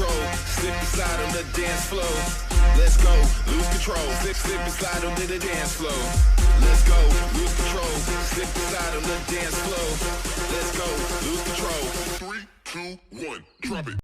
control, slip and slide on the dance floor. Let's go, lose control, slip and slide on the dance floor. Let's go, lose control, slip and slide on the dance floor. Let's go, lose control. 3, 2, 1, drop it.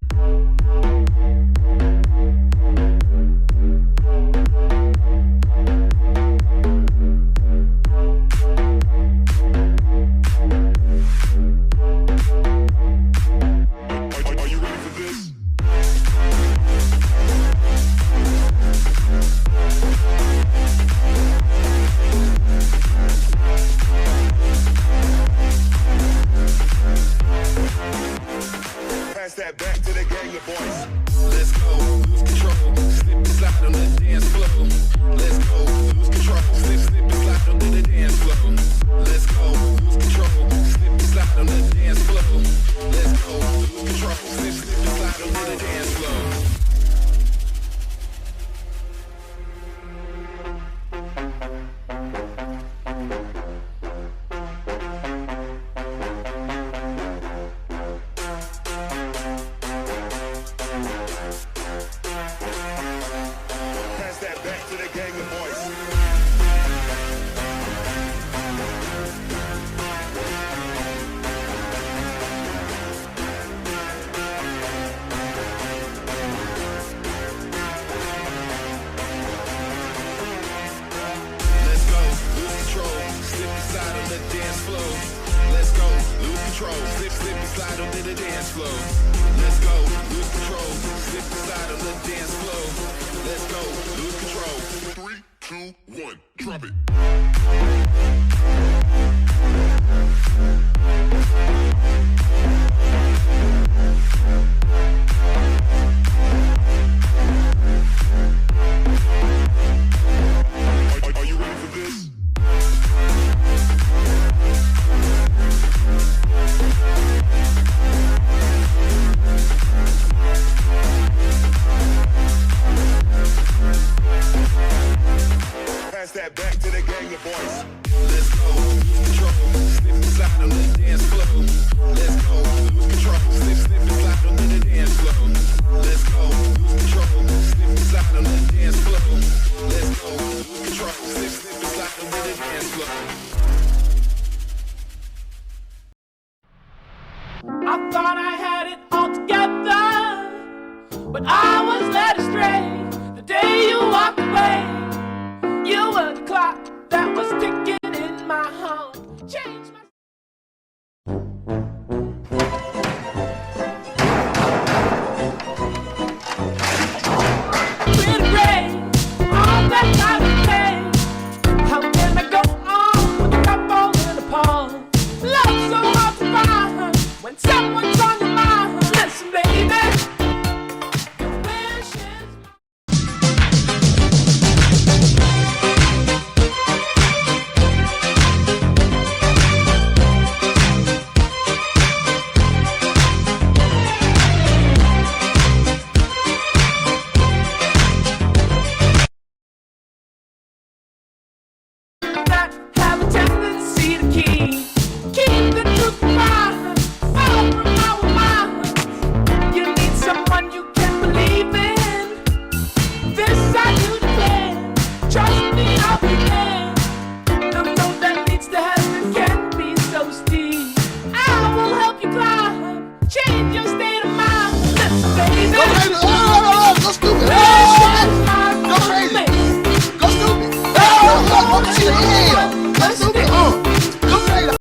That back to the gang of boys. Let's go, lose control, slip and slide on the dance floor. Let's go, lose control, slip and slide on the dance floor. Let's go, lose control, slip and slide on the dance floor. Let's go, lose control, slip and slide on the dance floor. Dance floor. Let's go, lose control, slip and slide on the dance floor. Let's go, lose control, slip and slide on the dance floor. Let's go, lose control. 3, 2, 1, drop it. Are you ready for this? Pass that back to the gang of boys. Let's go, lose control, slip and slide on the dance floor. Let's go, lose control, slip and slide on the dance floor. Let's go, lose control, slip and slide on the dance floor. Let's go, lose control, slip and slide on the dance floor. I thought I had it all together, but I was led astray the day you walked away. You were the clock that was ticking in my home. Change my with rain, all that I would pay. How can I go on with the cup falling apart? Love so hard to find when someone's on your mind. Listen, baby, your wish is that have a tendency to keep the truth behind, far from our minds. You need someone you can believe in. This I do declare. Trust me, I'll be there. The road that leads to heaven can be so steep. I will help you climb. Change your state of mind. Listen, baby. Go crazy! Oh, go stupid! Go crazy! Go stupid! Go stupid! Go crazy!